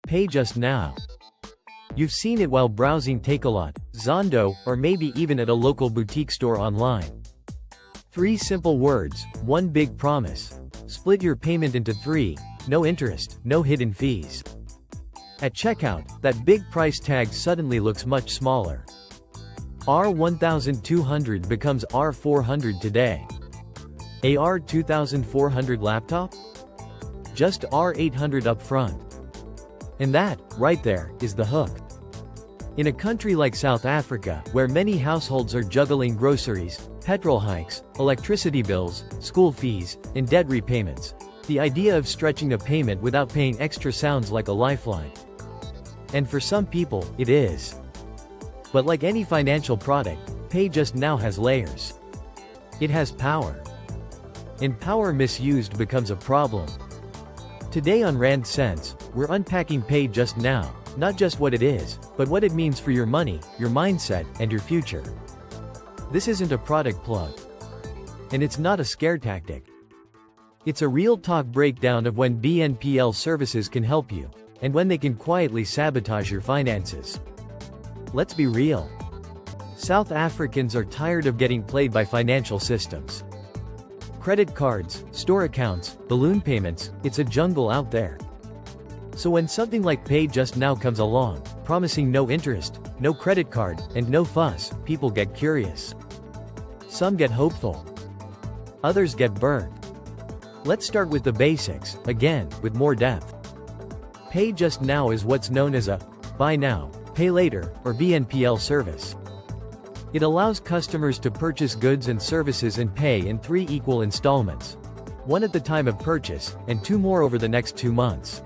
Pay just now. You've seen it while browsing Takealot, Zondo, or maybe even at a local boutique store online. 3 simple words, 1 big promise. Split your payment into 3, no interest, no hidden fees. At checkout, that big price tag suddenly looks much smaller. R$1,200 becomes R$400 today. AR$2,400 laptop? Just R$800 up front. And that, right there, is the hook. In a country like South Africa, where many households are juggling groceries, petrol hikes, electricity bills, school fees, and debt repayments, the idea of stretching a payment without paying extra sounds like a lifeline. And for some people, it is. But like any financial product, Pay Just Now has layers. It has power. And power misused becomes a problem. Today on Rand Sense, we're unpacking Pay Just Now, not just what it is, but what it means for your money, your mindset, and your future. This isn't a product plug. And it's not a scare tactic. It's a real talk breakdown of when BNPL services can help you, and when they can quietly sabotage your finances. Let's be real. South Africans are tired of getting played by financial systems. Credit cards, store accounts, balloon payments, it's a jungle out there. So when something like Pay Just Now comes along, promising no interest, no credit card, and no fuss, people get curious. Some get hopeful. Others get burned. Let's start with the basics, again, with more depth. Pay Just Now is what's known as a buy now, pay later, or BNPL service. It allows customers to purchase goods and services and pay in 3 equal installments. 1 at the time of purchase, and 2 more over the next 2 months.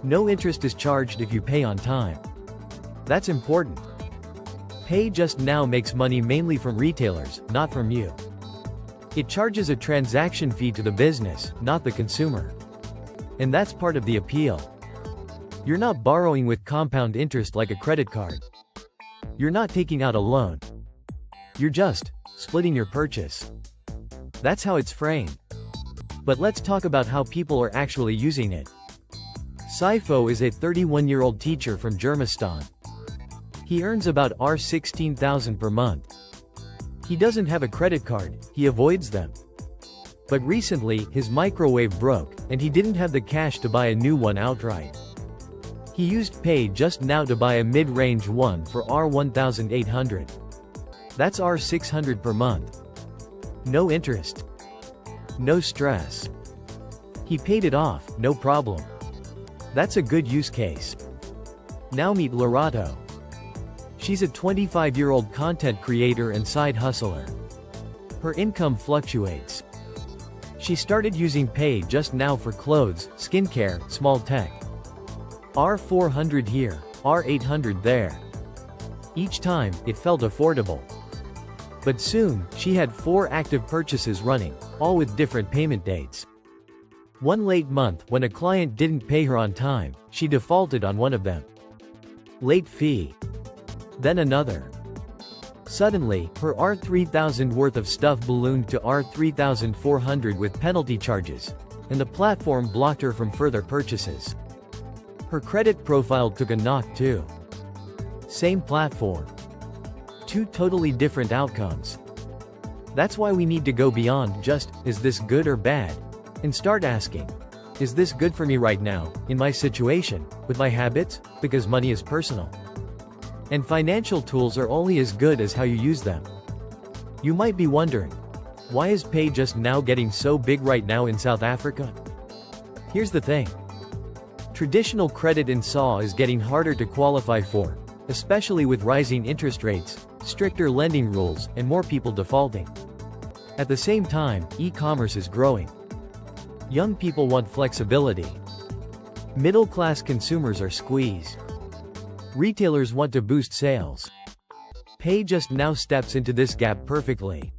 No interest is charged if you pay on time. That's important. Pay Just Now makes money mainly from retailers, not from you. It charges a transaction fee to the business, not the consumer. And that's part of the appeal. You're not borrowing with compound interest like a credit card. You're not taking out a loan. You're just splitting your purchase. That's how it's framed. But let's talk about how people are actually using it. Saifo is a 31-year-old teacher from Germiston. He earns about R$16,000 per month. He doesn't have a credit card, he avoids them. But recently, his microwave broke, and he didn't have the cash to buy a new one outright. He used Pay Just Now to buy a mid-range one for R$1,800. That's R$600 per month. No interest. No stress. He paid it off, no problem. That's a good use case. Now meet Lerato. She's a 25-year-old content creator and side hustler. Her income fluctuates. She started using Pay Just Now for clothes, skincare, small tech. R$400 here, R$800 there. Each time, it felt affordable. But soon, she had 4 active purchases running, all with different payment dates. One late month, when a client didn't pay her on time, she defaulted on one of them. Late fee. Then another. Suddenly, her R$3,000 worth of stuff ballooned to R$3,400 with penalty charges, and the platform blocked her from further purchases. Her credit profile took a knock too. Same platform. 2 totally different outcomes. That's why we need to go beyond just, is this good or bad? And start asking, is this good for me right now, in my situation, with my habits? Because money is personal. And financial tools are only as good as how you use them. You might be wondering, why is Pay Just Now getting so big right now in South Africa? Here's the thing. Traditional credit in SA is getting harder to qualify for, especially with rising interest rates, stricter lending rules, and more people defaulting. At the same time, e-commerce is growing. Young people want flexibility. Middle-class consumers are squeezed. Retailers want to boost sales. Pay Just Now steps into this gap perfectly.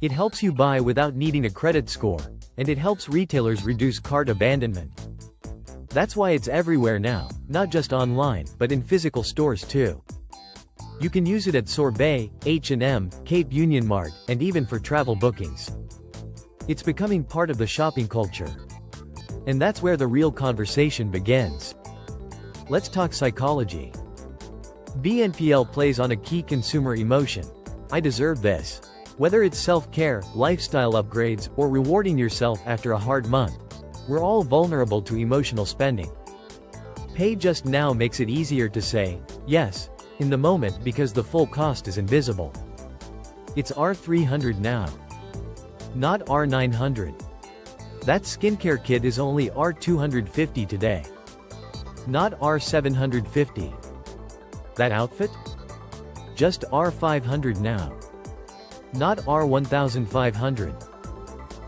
It helps you buy without needing a credit score, and it helps retailers reduce cart abandonment. That's why it's everywhere now, not just online, but in physical stores too. You can use it at Sorbet, H&M, Cape Union Mart, and even for travel bookings. It's becoming part of the shopping culture. And that's where the real conversation begins. Let's talk psychology. BNPL plays on a key consumer emotion. I deserve this. Whether it's self-care, lifestyle upgrades, or rewarding yourself after a hard month, we're all vulnerable to emotional spending. Pay Just Now makes it easier to say yes in the moment because the full cost is invisible. It's R300 now, not R900. That skincare kit is only R250 today, not R750. That outfit? Just R500 now, not R1500.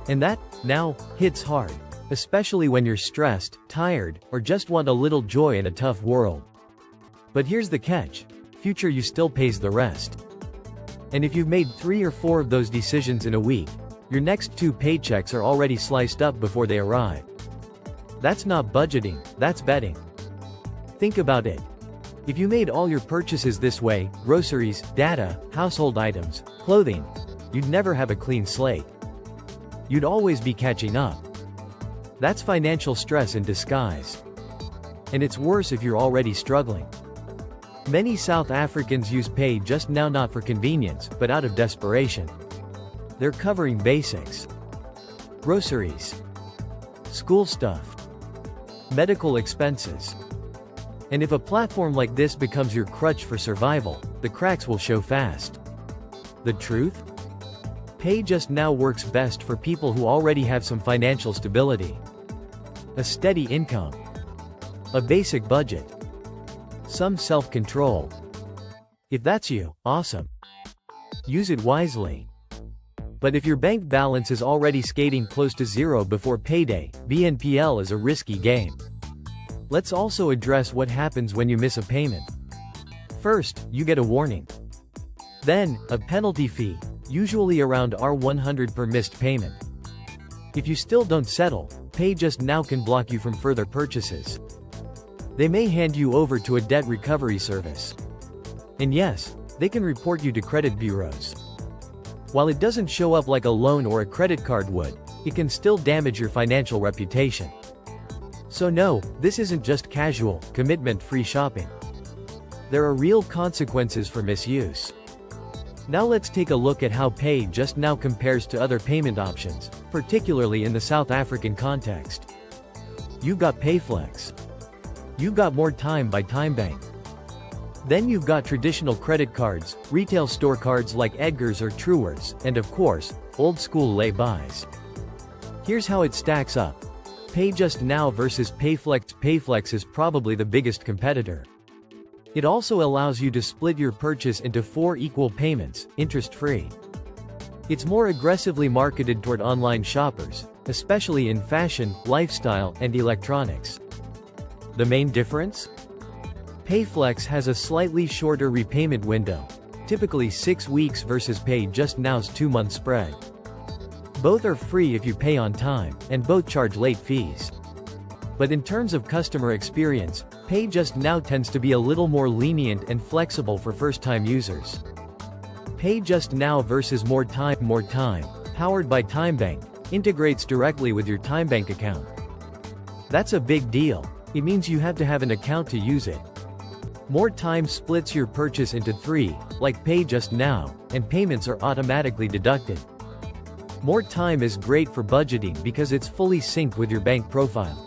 And that, now, hits hard, especially when you're stressed, tired, or just want a little joy in a tough world. But here's the catch: future you still pays the rest. And if you've made 3 or 4 of those decisions in a week, your next 2 paychecks are already sliced up before they arrive. That's not budgeting, that's betting. Think about it. If you made all your purchases this way, groceries, data, household items, clothing, you'd never have a clean slate. You'd always be catching up. That's financial stress in disguise. And it's worse if you're already struggling. Many South Africans use Pay Just Now not for convenience, but out of desperation. They're covering basics: groceries, school stuff, medical expenses. And if a platform like this becomes your crutch for survival, the cracks will show fast. The truth? Pay Just Now works best for people who already have some financial stability, a steady income, a basic budget, some self-control. If that's you, awesome. Use it wisely. But if your bank balance is already skating close to zero before payday, BNPL is a risky game. Let's also address what happens when you miss a payment. First, you get a warning. Then, a penalty fee, usually around R100 per missed payment. If you still don't settle, Pay Just Now can block you from further purchases. They may hand you over to a debt recovery service. And yes, they can report you to credit bureaus. While it doesn't show up like a loan or a credit card would, it can still damage your financial reputation. So no, this isn't just casual, commitment-free shopping. There are real consequences for misuse. Now let's take a look at how Pay Just Now compares to other payment options, particularly in the South African context. You've got Payflex. You've got MoreTyme by TymeBank. Then you've got traditional credit cards, retail store cards like Edgar's or Truworths, and of course, old-school lay-bys. Here's how it stacks up. Pay Just Now versus Payflex. Payflex is probably the biggest competitor. It also allows you to split your purchase into 4 equal payments, interest-free. It's more aggressively marketed toward online shoppers, especially in fashion, lifestyle, and electronics. The main difference? Payflex has a slightly shorter repayment window, typically 6 weeks versus Pay Just Now's 2-month spread. Both are free if you pay on time, and both charge late fees. But in terms of customer experience, Pay Just Now tends to be a little more lenient and flexible for first-time users. Pay Just Now versus MoreTyme. MoreTyme, powered by TymeBank, integrates directly with your TymeBank account. That's a big deal. It means you have to have an account to use it. MoreTyme splits your purchase into 3, like Pay Just Now, and payments are automatically deducted. MoreTyme is great for budgeting because it's fully synced with your bank profile.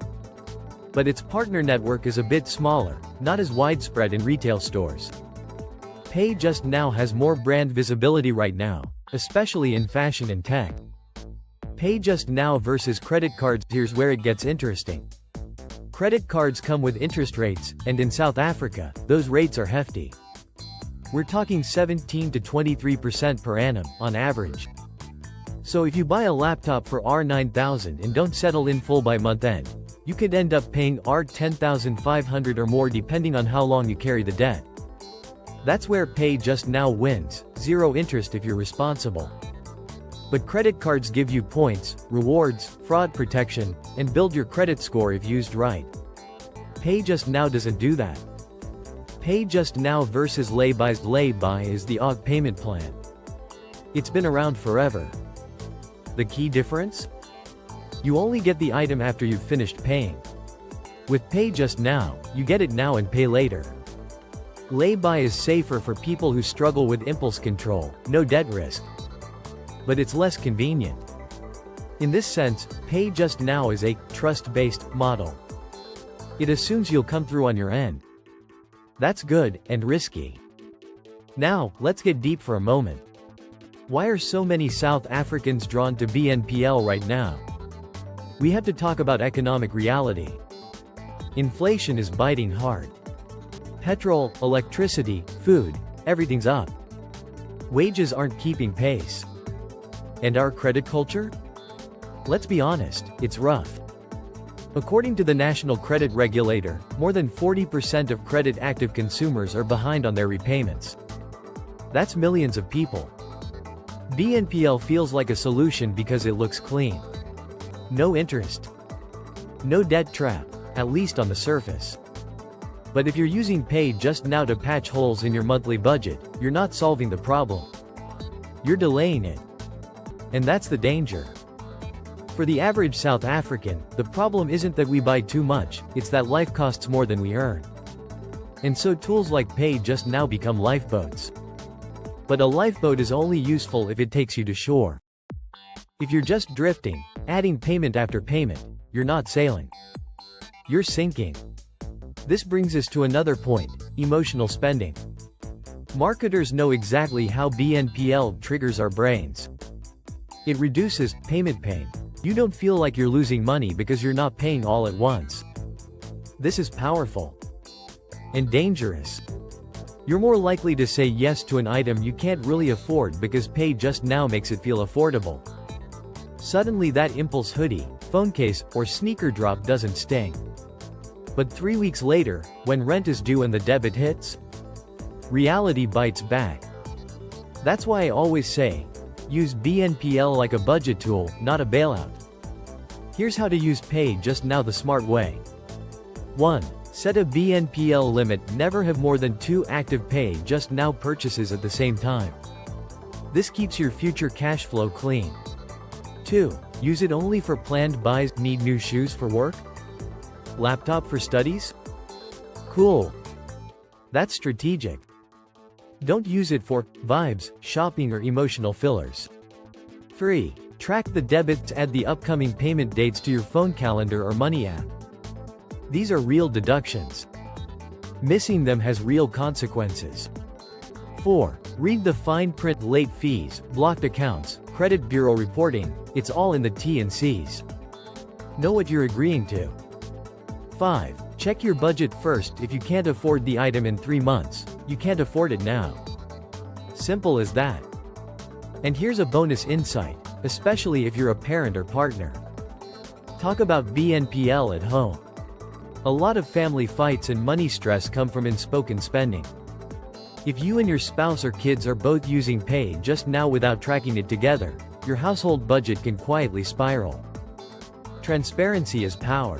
But its partner network is a bit smaller, not as widespread in retail stores. Pay Just Now has more brand visibility right now, especially in fashion and tech. Pay Just Now versus credit cards. Here's where it gets interesting. Credit cards come with interest rates, and in South Africa, those rates are hefty. We're talking 17 to 23% per annum, on average. So if you buy a laptop for R9,000 and don't settle in full by month end, you could end up paying R10,500 or more depending on how long you carry the debt. That's where Pay Just Now wins, 0 interest if you're responsible. But credit cards give you points, rewards, fraud protection, and build your credit score if used right. Pay Just Now doesn't do that. Pay Just Now versus Lay-Bys. Lay-By is the AUG payment plan. It's been around forever. The key difference? You only get the item after you've finished paying. With Pay Just Now, you get it now and pay later. Lay-by is safer for people who struggle with impulse control, no debt risk. But it's less convenient. In this sense, Pay Just Now is a trust-based model. It assumes you'll come through on your end. That's good, and risky. Now, let's get deep for a moment. Why are so many South Africans drawn to BNPL right now? We have to talk about economic reality. Inflation is biting hard. Petrol, electricity, food, everything's up. Wages aren't keeping pace. And our credit culture? Let's be honest, it's rough. According to the National Credit Regulator, more than 40% of credit-active consumers are behind on their repayments. That's millions of people. BNPL feels like a solution because it looks clean. No interest. No debt trap, at least on the surface. But if you're using Pay Just Now to patch holes in your monthly budget, you're not solving the problem. You're delaying it. And that's the danger. For the average South African, the problem isn't that we buy too much, it's that life costs more than we earn. And so tools like Pay Just Now become lifeboats. But a lifeboat is only useful if it takes you to shore. If you're just drifting, adding payment after payment, you're not sailing. You're sinking. This brings us to another point, emotional spending. Marketers know exactly how BNPL triggers our brains. It reduces payment pain. You don't feel like you're losing money because you're not paying all at once. This is powerful. And dangerous. You're more likely to say yes to an item you can't really afford because Pay Just Now makes it feel affordable. Suddenly that impulse hoodie, phone case, or sneaker drop doesn't sting. But 3 weeks later, when rent is due and the debit hits, reality bites back. That's why I always say, use BNPL like a budget tool, not a bailout. Here's how to use Pay Just Now the smart way. 1. Set a BNPL limit. Never have more than 2 active Pay Just Now purchases at the same time. This keeps your future cash flow clean. 2. Use it only for planned buys. Need new shoes for work? Laptop for studies? Cool. That's strategic. Don't use it for vibes, shopping, or emotional fillers. 3. Track the debits. Add the upcoming payment dates to your phone calendar or money app. These are real deductions. Missing them has real consequences. 4. Read the fine print. Late fees, blocked accounts, credit bureau reporting, it's all in the T&Cs. Know what you're agreeing to. 5. Check your budget first. If you can't afford the item in 3 months, you can't afford it now. Simple as that. And here's a bonus insight, especially if you're a parent or partner. Talk about BNPL at home. A lot of family fights and money stress come from unspoken spending. If you and your spouse or kids are both using Pay Just Now without tracking it together, your household budget can quietly spiral. Transparency is power.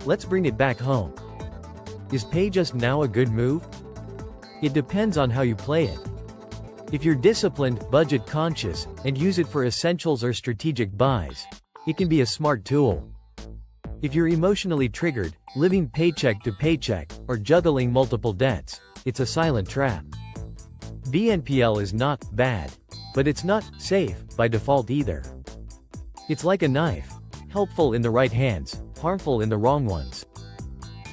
Let's bring it back home. Is Pay Just Now a good move? It depends on how you play it. If you're disciplined, budget conscious, and use it for essentials or strategic buys, it can be a smart tool. If you're emotionally triggered, living paycheck to paycheck, or juggling multiple debts, it's a silent trap. BNPL is not bad, but it's not safe by default either. It's like a knife, helpful in the right hands, harmful in the wrong ones.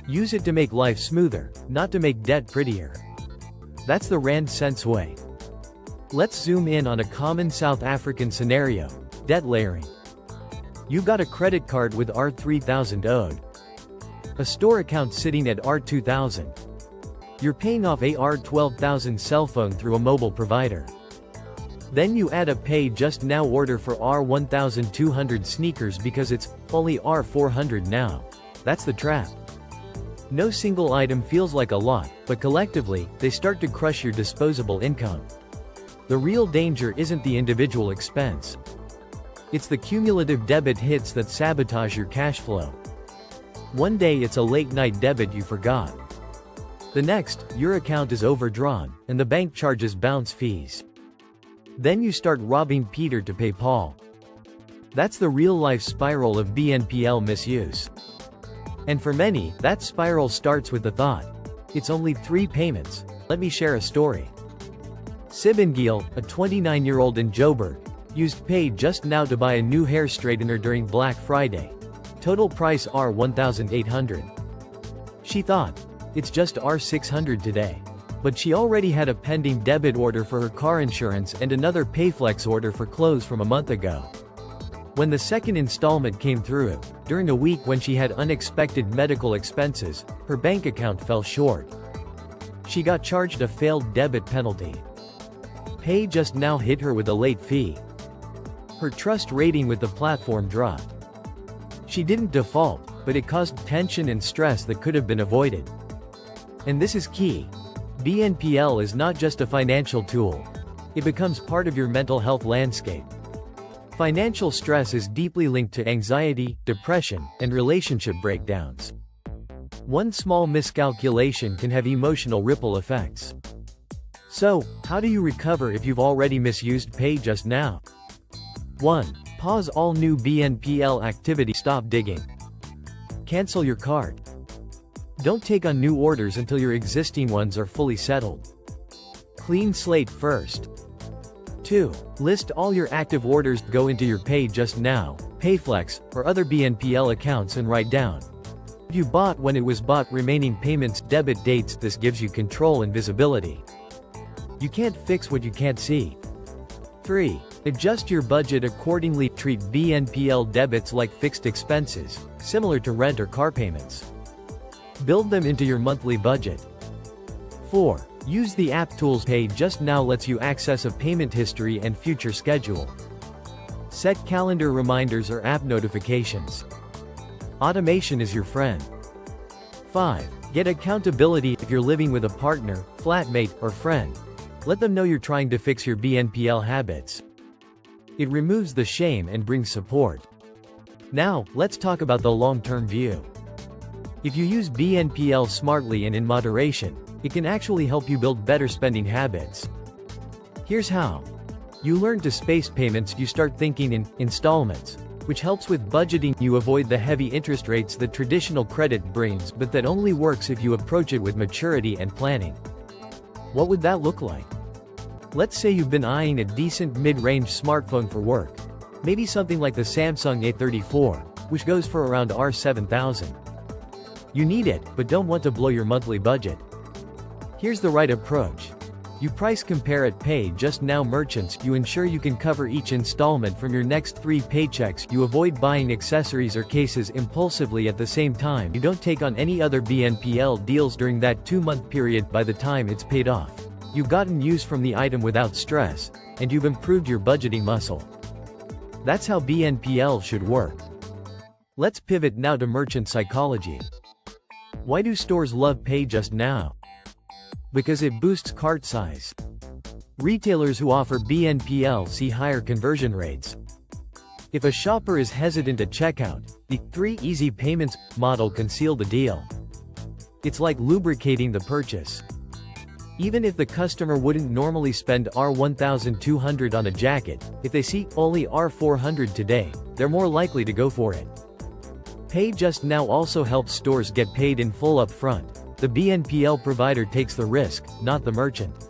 Use it to make life smoother, not to make debt prettier. That's the Rand Sense way. Let's zoom in on a common South African scenario, debt layering. You got a credit card with R3000 owed. A store account sitting at R2000. You're paying off a R12,000 cell phone through a mobile provider. Then you add a Pay Just Now order for R1200 sneakers because it's only R400 now. That's the trap. No single item feels like a lot, but collectively, they start to crush your disposable income. The real danger isn't the individual expense. It's the cumulative debit hits that sabotage your cash flow. One day it's a late-night debit you forgot. The next, your account is overdrawn, and the bank charges bounce fees. Then you start robbing Peter to pay Paul. That's the real-life spiral of BNPL misuse. And for many, that spiral starts with the thought, it's only 3 payments. Let me share a story. Sibingil, a 29-year-old in Joburg, used Pay Just Now to buy a new hair straightener during Black Friday. Total price R$1,800. She thought, it's just R$600 today. But she already had a pending debit order for her car insurance and another Payflex order for clothes from a month ago. When the second installment came through, during a week when she had unexpected medical expenses, her bank account fell short. She got charged a failed debit penalty. Pay Just Now hit her with a late fee. Her trust rating with the platform dropped. She didn't default, but it caused tension and stress that could have been avoided. And this is key. BNPL is not just a financial tool. It becomes part of your mental health landscape. Financial stress is deeply linked to anxiety, depression, and relationship breakdowns. One small miscalculation can have emotional ripple effects. So, how do you recover if you've already misused Pay Just Now? 1. Pause all new BNPL activity. Stop digging. Cancel your card. Don't take on new orders until your existing ones are fully settled. Clean slate first. 2. List all your active orders. Go into your Pay Just Now, Payflex, or other BNPL accounts and write down what you bought, when it was bought, remaining payments, debit dates. This gives you control and visibility. You can't fix what you can't see. 3. Adjust your budget accordingly. Treat BNPL debits like fixed expenses, similar to rent or car payments. Build them into your monthly budget. 4. Use the app tools. Pay Just Now lets you access a payment history and future schedule. Set calendar reminders or app notifications. Automation is your friend. 5. Get accountability. If you're living with a partner, flatmate, or friend, let them know you're trying to fix your BNPL habits. It removes the shame and brings support. Now, let's talk about the long-term view. If you use BNPL smartly and in moderation, it can actually help you build better spending habits. Here's how. You learn to space payments. You start thinking in installments, which helps with budgeting. You avoid the heavy interest rates that traditional credit brings, but that only works if you approach it with maturity and planning. What would that look like? Let's say you've been eyeing a decent mid-range smartphone for work. Maybe something like the Samsung A34, which goes for around R$7,000. You need it, but don't want to blow your monthly budget. Here's the right approach. You price compare at Pay Just Now merchants. You ensure you can cover each installment from your next 3 paychecks. You avoid buying accessories or cases impulsively at the same time. You don't take on any other BNPL deals during that 2-month period. By the time it's paid off, you've gotten use from the item without stress, and you've improved your budgeting muscle. That's how BNPL should work. Let's pivot now to merchant psychology. Why do stores love Pay Just Now? Because it boosts cart size. Retailers who offer BNPL see higher conversion rates. If a shopper is hesitant at checkout, the 3 easy payments model can seal the deal. It's like lubricating the purchase. Even if the customer wouldn't normally spend R$1,200 on a jacket, if they see only R$400 today, they're more likely to go for it. Pay Just Now also helps stores get paid in full up front. The BNPL provider takes the risk, not the merchant.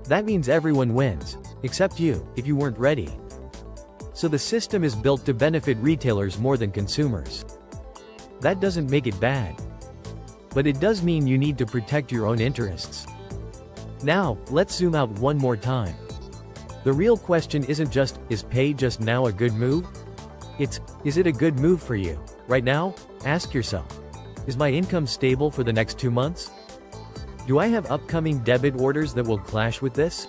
That means everyone wins, except you, if you weren't ready. So the system is built to benefit retailers more than consumers. That doesn't make it bad. But it does mean you need to protect your own interests. Now, let's zoom out one more time. The real question isn't just, is Pay Just Now a good move? It's, is it a good move for you? Right now, ask yourself. Is my income stable for the next 2 months? Do I have upcoming debit orders that will clash with this?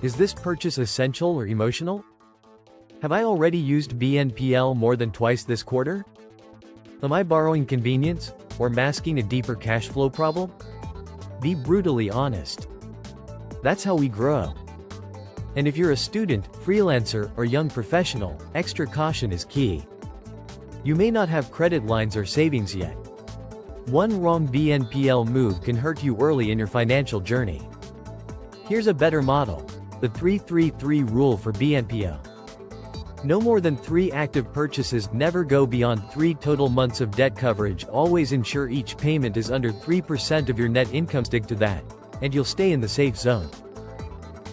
Is this purchase essential or emotional? Have I already used BNPL more than twice this quarter? Am I borrowing convenience, or masking a deeper cash flow problem? Be brutally honest. That's how we grow. And if you're a student, freelancer, or young professional, extra caution is key. You may not have credit lines or savings yet. One wrong BNPL move can hurt you early in your financial journey. Here's a better model. The 3-3-3 rule for BNPL. No more than 3 active purchases, never go beyond 3 total months of debt coverage, always ensure each payment is under 3% of your net income, stick to that, and you'll stay in the safe zone.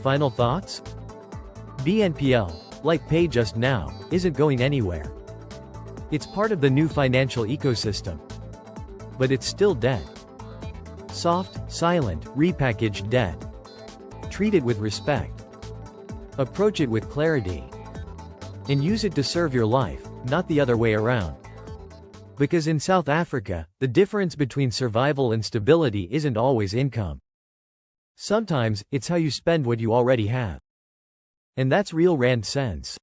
Final thoughts? BNPL, like Pay Just Now, isn't going anywhere. It's part of the new financial ecosystem. But it's still debt. Soft, silent, repackaged debt. Treat it with respect. Approach it with clarity. And use it to serve your life, not the other way around. Because in South Africa, the difference between survival and stability isn't always income. Sometimes, it's how you spend what you already have. And that's real rand sense.